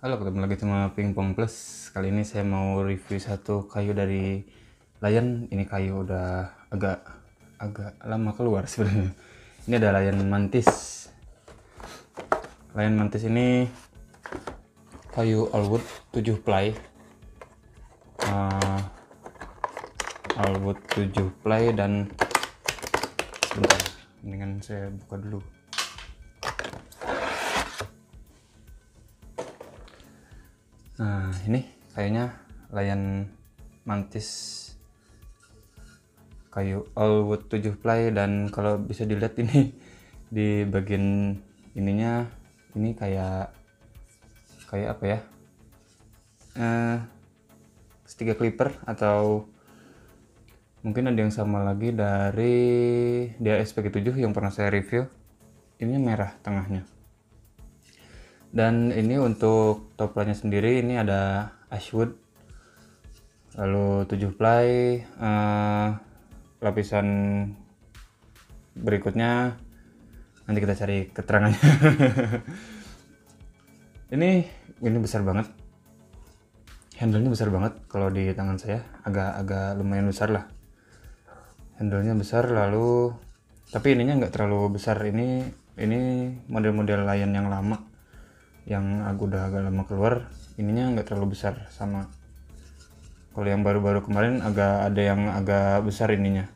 Halo, ketemu lagi sama Pingpong Plus. Kali ini saya mau review satu kayu dari Lion. Ini kayu udah agak lama keluar sebenarnya. Ini ada Lion Mantis. Lion Mantis ini kayu Allwood 7 ply. Allwood 7 ply dan sebentar, mendingan saya buka dulu. Nah, ini kayunya Lion Mantis kayu Allwood 7 ply, dan kalau bisa dilihat ini di bagian ininya ini kayak apa ya, stick clipper, atau mungkin ada yang sama lagi dari DASP7 yang pernah saya review. Ini merah tengahnya. Dan ini untuk toplarnya sendiri ini ada Ashwood, lalu 7 ply. Lapisan berikutnya nanti kita cari keterangannya. ini besar banget, handle-nya besar banget. Kalau di tangan saya agak lumayan besar lah, handle-nya besar. Lalu tapi ininya nggak terlalu besar. Ini model-model Lion yang lama, yang udah agak lama keluar, ininya nggak terlalu besar. Sama kalau yang baru-baru kemarin ada yang agak besar ininya.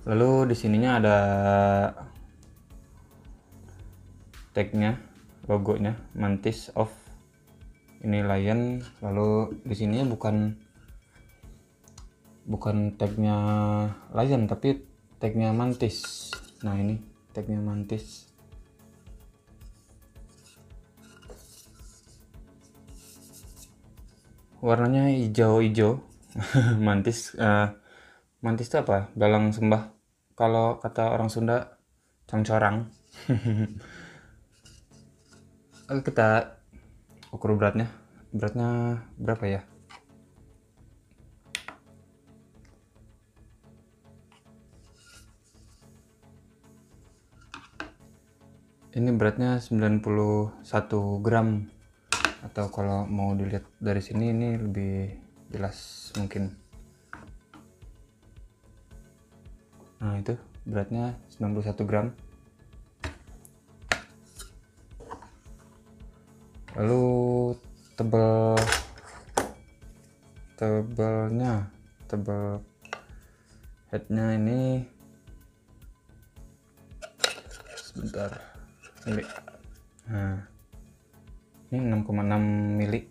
Lalu di sininya ada tagnya, logonya Mantis of ini Lion. Lalu di sininya bukan tagnya Lion tapi tagnya Mantis. Nah, ini tagnya Mantis. Warnanya hijau-hijau. Mantis Mantis itu apa? Galang sembah. Kalau kata orang Sunda, congcorang. Oke, kita ukur beratnya. Beratnya berapa ya? Ini beratnya 91 gram. Atau kalau mau dilihat dari sini ini lebih jelas mungkin. Nah, itu beratnya 91 gram. Lalu tebal headnya ini sebentar mili. Nah, ini 6,6 mili.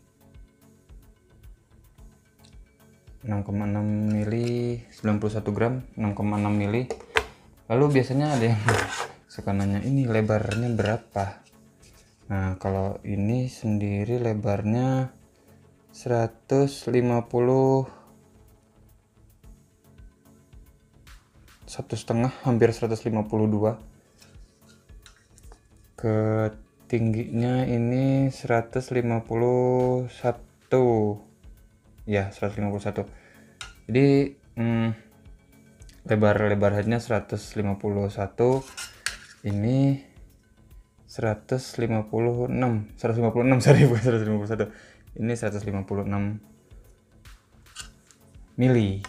6,6 mili, 91 gram, 6,6 mili. Lalu biasanya ada yang suka nanya, ini lebarnya berapa? Nah, kalau ini sendiri lebarnya 150, 1,5, hampir 152. Ketingginya ini 151. Ya, 151. Jadi lebar headnya 151. Ini 156. Sorry, bukan 151. Ini 156 mili.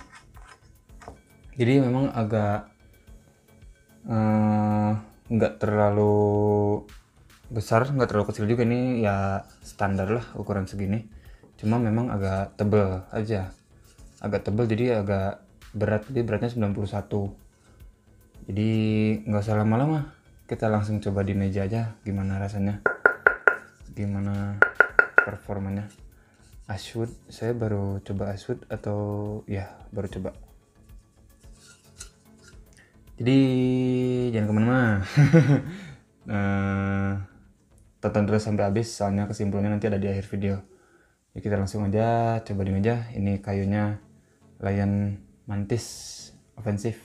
Jadi memang agak nggak terlalu besar, nggak terlalu kecil juga. Ini ya standar lah ukuran segini. Cuma memang agak tebel aja, jadi agak berat. Jadi beratnya 91. Jadi nggak usah lama-lama, kita langsung coba di meja aja gimana rasanya, gimana performanya. Ashwood, saya baru coba Ashwood, atau ya baru coba. Jadi jangan kemana-mana. Tonton terus sampai habis, soalnya kesimpulannya nanti ada di akhir video. Ya, kita langsung aja coba di meja. Ini kayunya Lion Mantis Offensive.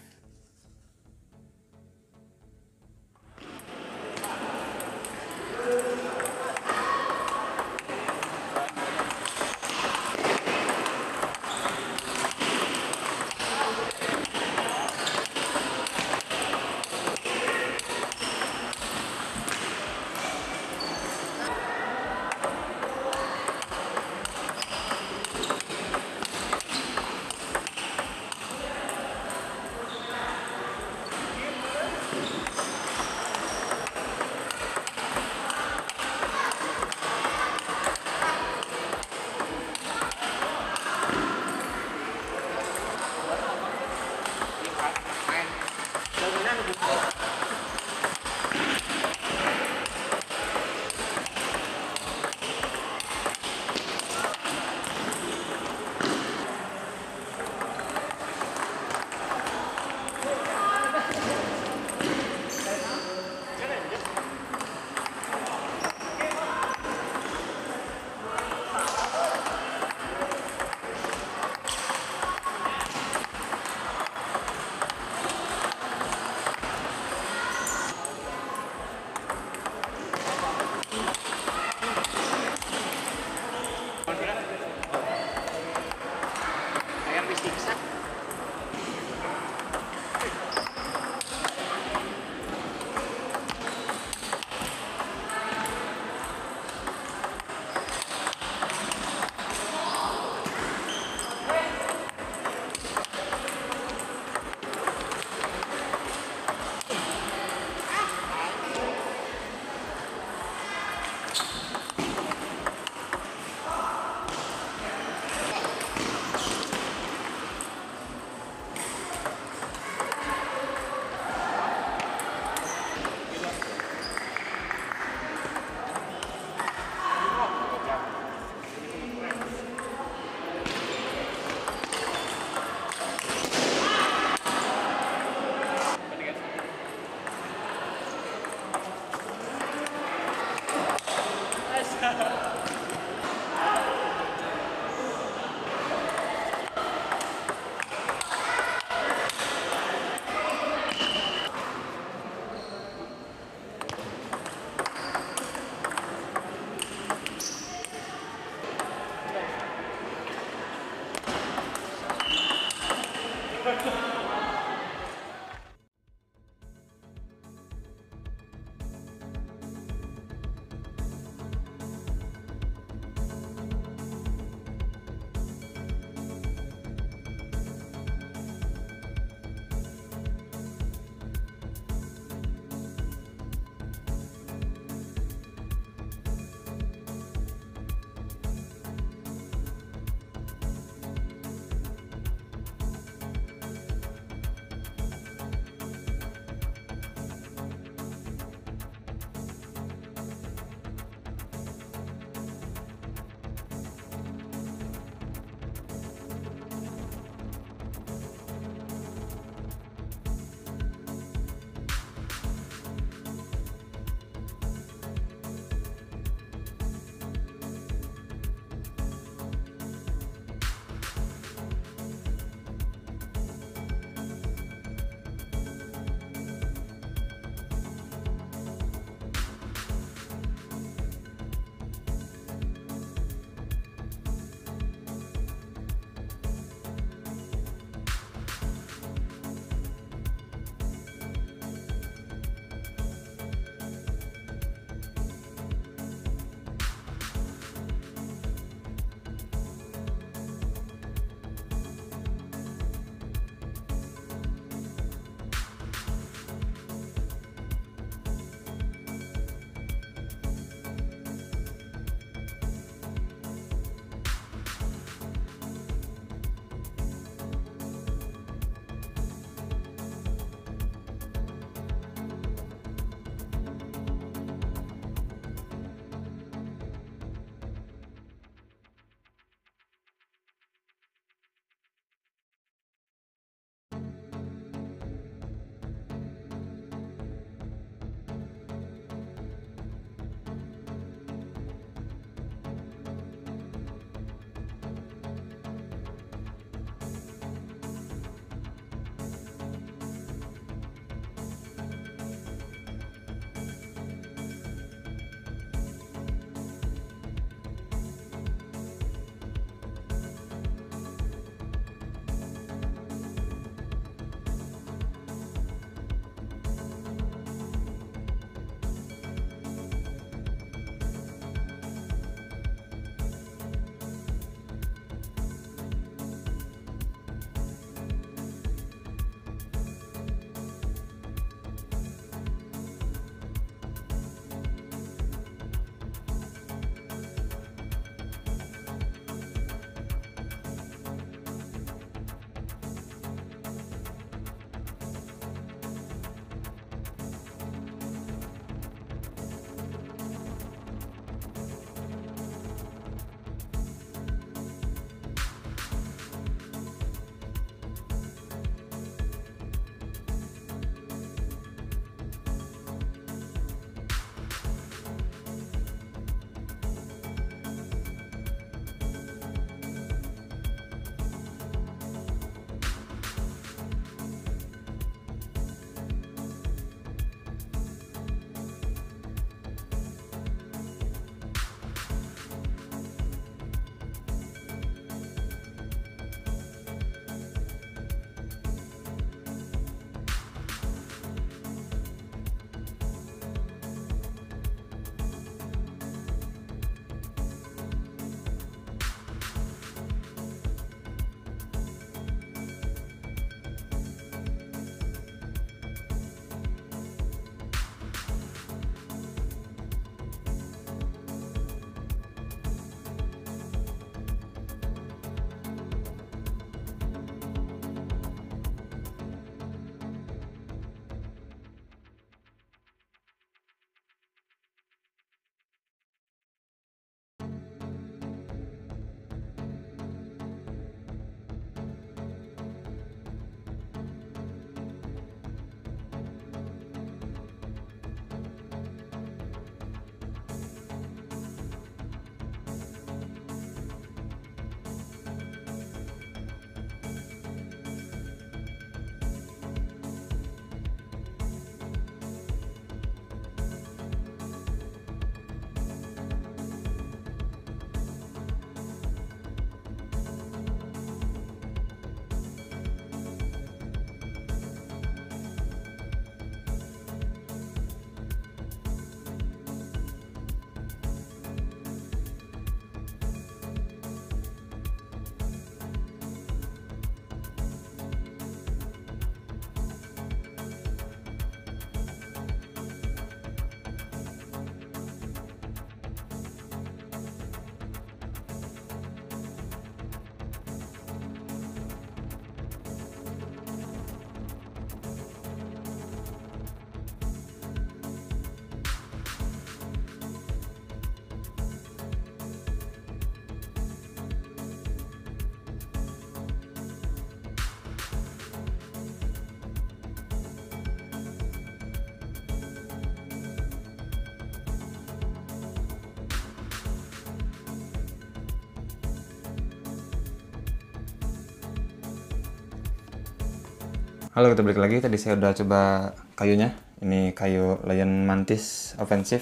Halo, kita balik lagi. Tadi saya udah coba kayunya. Ini kayu Lion Mantis Offensive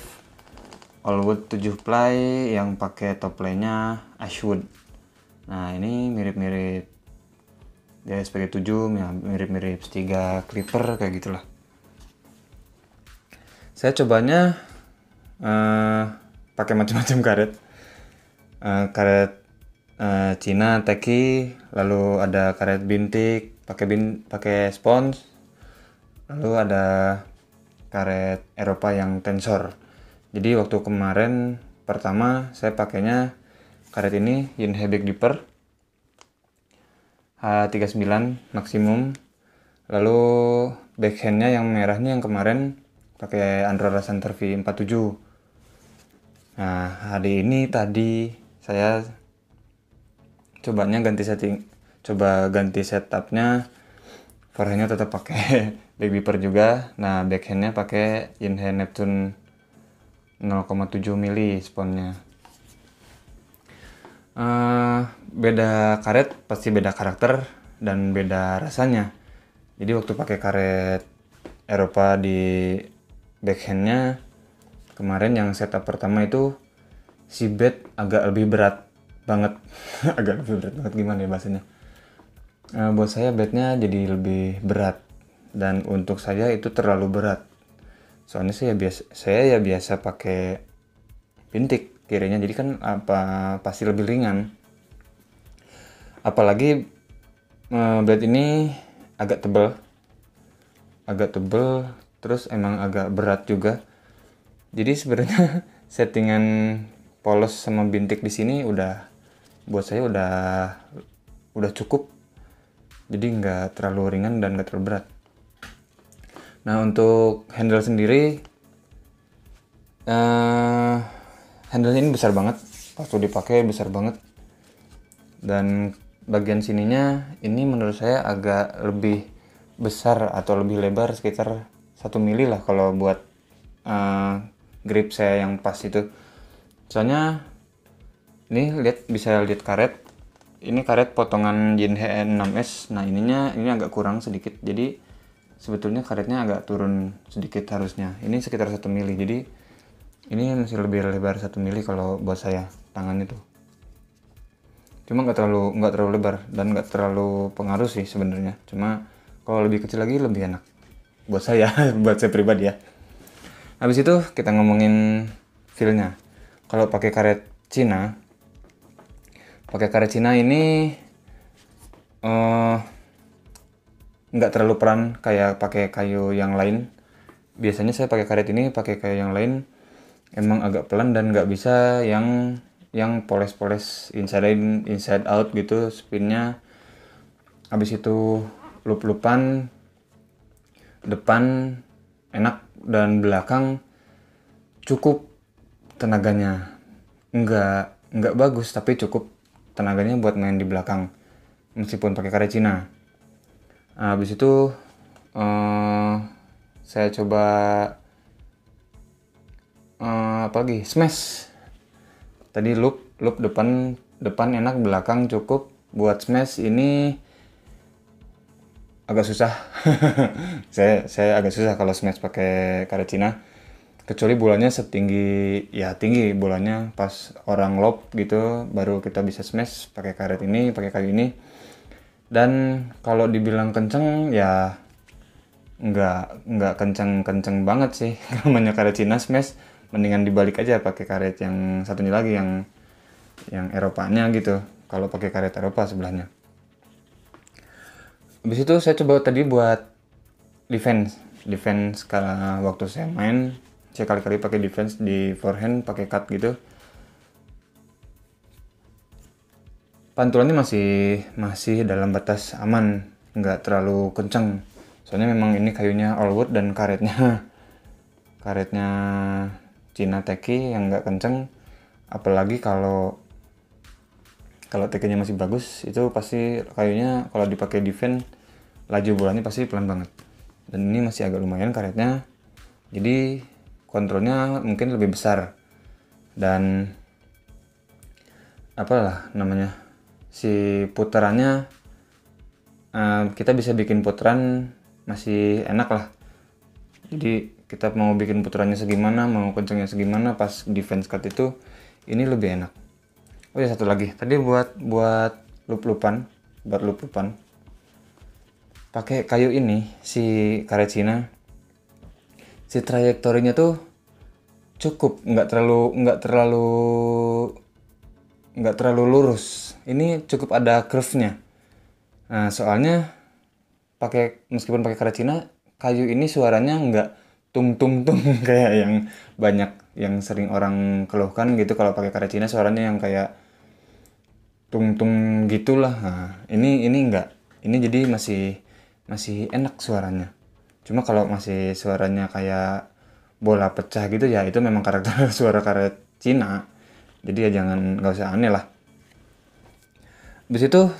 All Wood 7 ply yang pakai top playnya Ashwood. Nah, ini mirip-mirip dia sebagai 7, ya, mirip-mirip Stiga Clipper kayak gitulah. Saya cobanya pakai macam-macam karet. Karet Cina Teki, lalu ada karet bintik pakai spons, lalu ada karet Eropa yang tensor. Jadi waktu kemarin pertama saya pakainya karet ini Yinhe Big Dipper H39 maksimum, lalu backhandnya yang merahnya yang kemarin pakai Androra Center V47. Nah, hari ini tadi saya coba ganti setupnya. Forehandnya tetap pakai Big Dipper juga. Nah, backhandnya pakai Yinhe Neptune 0,7 mili sponnya. Beda karet pasti beda karakter dan beda rasanya. Jadi waktu pakai karet Eropa di backhandnya kemarin yang setup pertama itu si bed agak lebih berat banget. Agak lebih berat banget, gimana ya bahasanya. Buat saya bednya jadi lebih berat, dan untuk saya itu terlalu berat. Soalnya saya biasa pakai bintik kirinya, jadi kan pasti lebih ringan. Apalagi bed ini agak tebal, terus emang agak berat juga. Jadi sebenarnya settingan polos sama bintik di sini buat saya udah cukup. Jadi nggak terlalu ringan dan nggak terlalu berat. Nah, untuk handle sendiri, handle ini besar banget. Waktu dipakai besar banget. Dan bagian sininya ini menurut saya agak lebih besar atau lebih lebar, sekitar 1 mili lah kalau buat grip saya yang pas itu. Soalnya ini bisa lihat karet. Ini karet potongan Yinhe 6S. Nah, ini agak kurang sedikit. Jadi sebetulnya karetnya agak turun sedikit harusnya. Ini sekitar 1 mili. Jadi ini masih lebih lebar 1 mili kalau buat saya tangan itu. Cuma nggak terlalu lebar dan nggak terlalu pengaruh sih sebenarnya. Cuma kalau lebih kecil lagi lebih enak buat saya, buat saya pribadi ya. Habis itu kita ngomongin feel-nya. Kalau pakai karet Cina ini nggak terlalu pelan kayak pakai kayu yang lain. Biasanya saya pakai karet ini, pakai kayu yang lain emang agak pelan dan nggak bisa yang poles inside out gitu spinnya. Habis itu loop-loopan depan enak dan belakang cukup tenaganya. Nggak bagus tapi cukup tenaganya buat main di belakang meskipun pakai karet Cina. Habis itu saya coba apa lagi, smash. Tadi loop depan enak, belakang cukup. Buat smash ini agak susah. saya agak susah kalau smash pakai karet Cina, kecuali bulannya tinggi bulannya pas orang lob gitu, baru kita bisa smash pakai karet ini, pakai kayu ini. Dan kalau dibilang kenceng ya nggak kenceng banget sih. Namanya karet Cina smash, mendingan dibalik aja pakai karet yang satunya lagi yang Eropanya gitu, kalau pakai karet Eropa sebelahnya. Habis itu saya coba tadi buat defense karena waktu saya main saya kali-kali pakai defense di forehand pakai cut gitu. Pantulannya masih dalam batas aman, nggak terlalu kenceng. Soalnya memang ini kayunya all wood dan karetnya Cina Teki yang nggak kenceng. Apalagi kalau tekinya masih bagus, itu pasti kayunya kalau dipakai defense laju bolanya pasti pelan banget. Dan ini masih agak lumayan karetnya, jadi kontrolnya mungkin lebih besar. Dan apalah namanya, si putarannya kita bisa bikin putaran masih enak lah. Jadi kita mau bikin putarannya segimana, mau kencengnya segimana, pas defense cut itu ini lebih enak. Oh ya, satu lagi tadi buat loop-loopan, pakai kayu ini, si karet Cina, si trajektorinya tuh cukup, nggak terlalu lurus. Ini cukup ada curve-nya. Nah, soalnya meskipun pakai karet Cina, kayu ini suaranya nggak tung tung tung kayak yang banyak yang sering orang keluhkan gitu. Kalau pakai karet Cina suaranya yang kayak tung tung gitulah. Nah, ini enggak. Ini jadi masih enak suaranya. Cuma kalau masih suaranya kayak bola pecah gitu ya, itu memang karakter suara karet Cina. Jadi ya nggak usah aneh lah. Habis itu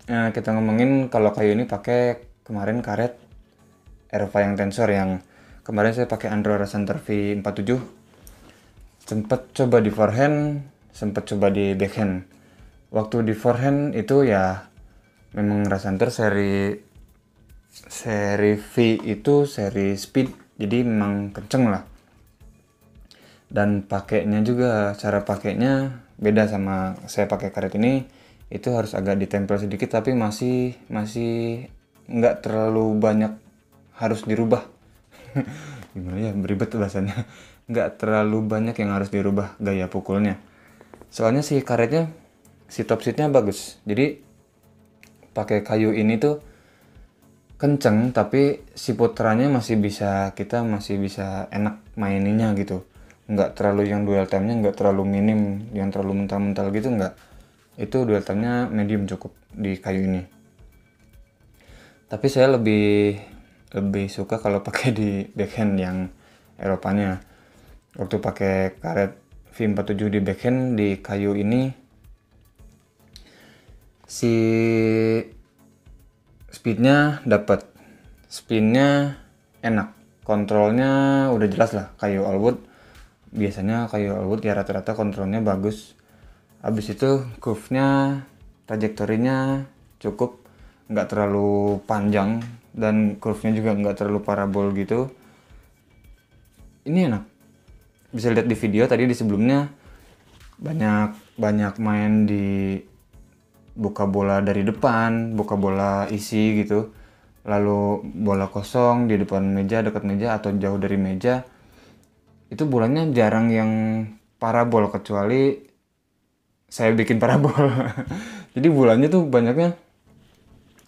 kita ngomongin kalau kayu ini pakai kemarin karet Eropa yang tensor, yang kemarin saya pakai Andro Rasanter V47. Sempet coba di forehand, sempet coba di backhand. Waktu di forehand itu ya memang Rasanter seri V itu seri speed, jadi memang kenceng lah. Dan pakainya juga, cara pakainya beda sama saya pakai karet ini. Itu harus agak ditempel sedikit, tapi masih nggak terlalu banyak harus dirubah. Gimana ya, beribet bahasanya. Nggak terlalu banyak yang harus dirubah gaya pukulnya. Soalnya si karetnya, si top seatnya bagus. Jadi pakai kayu ini tuh kenceng, tapi si putarannya kita masih bisa enak maininnya gitu. Nggak terlalu yang dual time-nya nggak terlalu minim, yang terlalu mental-mental gitu nggak. Itu dual time-nya medium cukup di kayu ini. Tapi saya lebih suka kalau pakai di backhand yang Eropanya. Waktu pakai karet V47 di backhand di kayu ini, si speednya dapat, spinnya enak, kontrolnya udah jelas lah. Biasanya kayu Allwood ya rata-rata kontrolnya bagus. Habis itu curve-nya, trajektorinya cukup, nggak terlalu panjang, dan curve-nya juga nggak terlalu parabol gitu. Ini enak. Bisa lihat di video tadi di sebelumnya, banyak main di buka bola dari depan, buka bola isi gitu, lalu bola kosong di depan meja, dekat meja atau jauh dari meja. Itu bolanya jarang yang parabol, kecuali saya bikin parabol. Jadi bolanya tuh banyaknya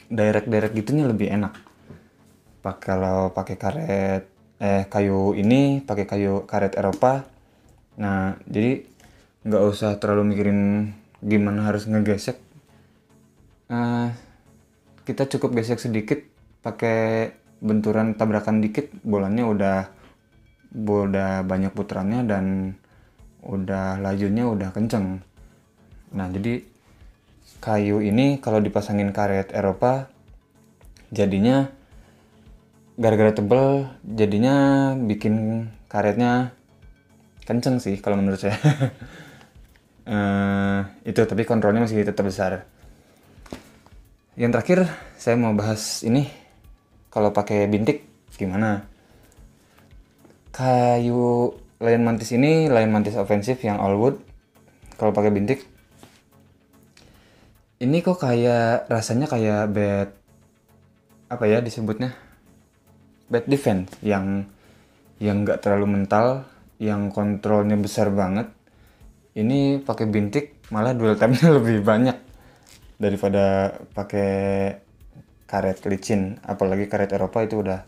direct gitunya lebih enak. Kalau pakai kayu ini, pakai karet Eropa. Nah, jadi nggak usah terlalu mikirin gimana harus ngegesek. Kita cukup gesek sedikit, pakai benturan tabrakan dikit, bolanya udah banyak putarannya dan udah lajunya udah kenceng. Nah, jadi kayu ini kalau dipasangin karet Eropa, jadinya gara-gara tebel, jadinya bikin karetnya kenceng sih kalau menurut saya. Itu, tapi kontrolnya masih tetap besar. Yang terakhir saya mau bahas ini, kalau pakai bintik gimana. Kayu layan mantis ofensif yang Allwood, kalau pakai bintik ini kok kayak rasanya kayak bad defense, yang nggak terlalu mental, yang kontrolnya besar banget. Ini pakai bintik malah dual time-nya lebih banyak daripada pakai karet licin. Apalagi karet Eropa itu udah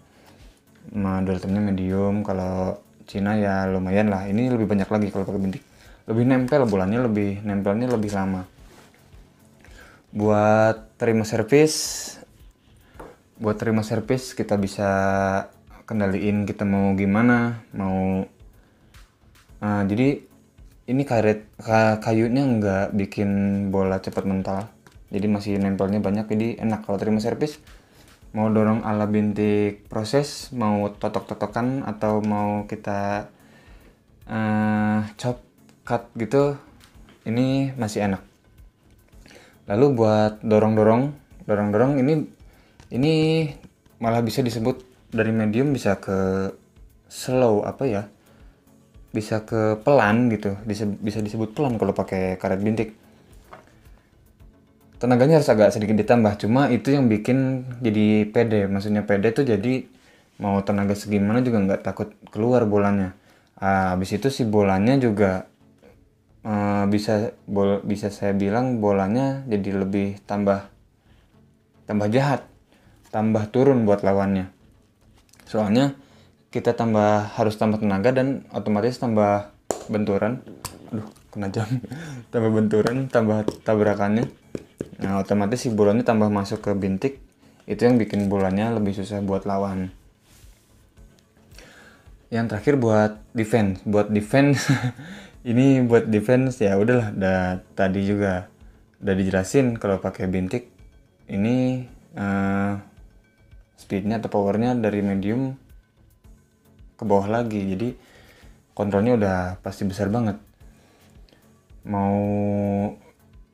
dual time-nya medium. Kalau Cina ya lumayan lah. Ini lebih banyak lagi kalau pakai bintik. Lebih nempel, nempelnya lebih lama. Buat terima servis kita bisa kendaliin kita mau gimana, jadi ini kayunya nggak bikin bola cepat mental, jadi masih nempelnya banyak, jadi enak kalau terima servis. Mau dorong ala bintik proses, mau totok-totokan, atau mau kita chop cut gitu, ini masih enak. Lalu buat dorong-dorong ini malah bisa disebut dari medium bisa ke slow, apa ya, bisa ke pelan gitu, bisa disebut pelan kalau pakai karet bintik. Tenaganya harus agak sedikit ditambah, cuma itu yang bikin jadi pede. Maksudnya pede tuh jadi mau tenaga segimana juga nggak takut keluar bolanya. Habis itu si bolanya juga bisa saya bilang bolanya jadi lebih tambah jahat, tambah turun buat lawannya. Soalnya kita harus tambah tenaga dan otomatis tambah benturan. Aduh, kena jam. Tambah benturan, tambah tabrakannya. Nah, otomatis si bolanya tambah masuk ke bintik. Itu yang bikin bolanya lebih susah buat lawan. Yang terakhir buat defense. Ini buat defense ya udahlah, tadi juga udah dijelasin kalau pakai bintik ini speednya atau powernya dari medium ke bawah lagi, jadi kontrolnya udah pasti besar banget. Mau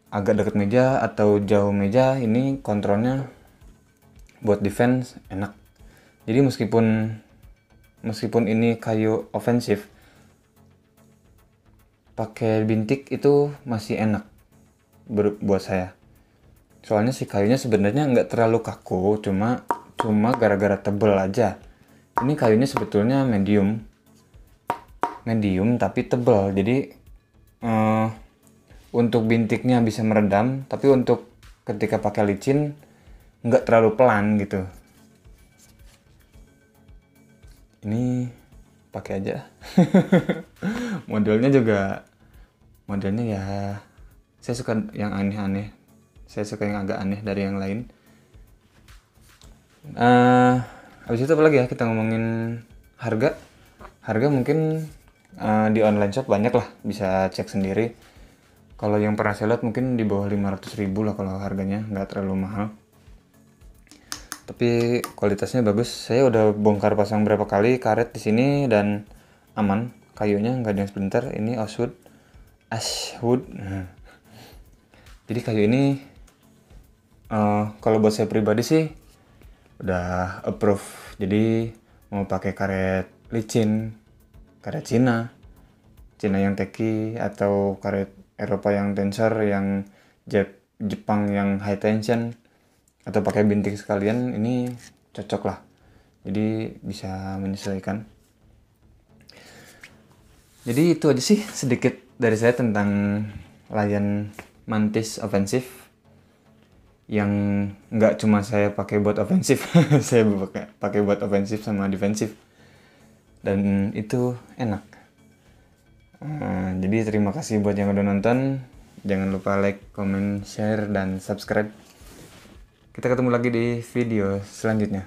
agak dekat meja atau jauh meja, ini kontrolnya buat defense enak. Jadi meskipun ini kayu ofensif, pakai bintik itu masih enak buat saya. Soalnya si kayunya sebenarnya nggak terlalu kaku, cuma gara-gara tebel aja. Ini kayunya sebetulnya medium tapi tebel, jadi untuk bintiknya bisa meredam, tapi untuk ketika pakai licin nggak terlalu pelan gitu. Ini pakai aja. modelnya ya saya suka yang aneh-aneh, saya suka yang agak aneh dari yang lain. Habis itu apa lagi ya, kita ngomongin harga mungkin di online shop banyak lah, bisa cek sendiri. Kalau yang pernah saya lihat mungkin di bawah 500.000 lah kalau harganya, nggak terlalu mahal, tapi kualitasnya bagus. Saya udah bongkar pasang berapa kali karet di sini dan aman, kayunya nggak ada yang splinter. Ini Ashwood. Jadi kayu ini kalau buat saya pribadi sih udah approve. Jadi mau pakai karet licin, karet Cina yang teki, atau karet Eropa yang tensor, yang Jepang yang high tension, atau pakai bintik sekalian, ini cocok lah. Jadi bisa menyesuaikan. Jadi itu aja sih sedikit dari saya tentang Lion Mantis ofensif, yang nggak cuma saya pakai buat ofensif. Saya pakai buat ofensif sama defensif, dan itu enak. Jadi terima kasih buat yang udah nonton. Jangan lupa like, comment, share, dan subscribe. Kita ketemu lagi di video selanjutnya.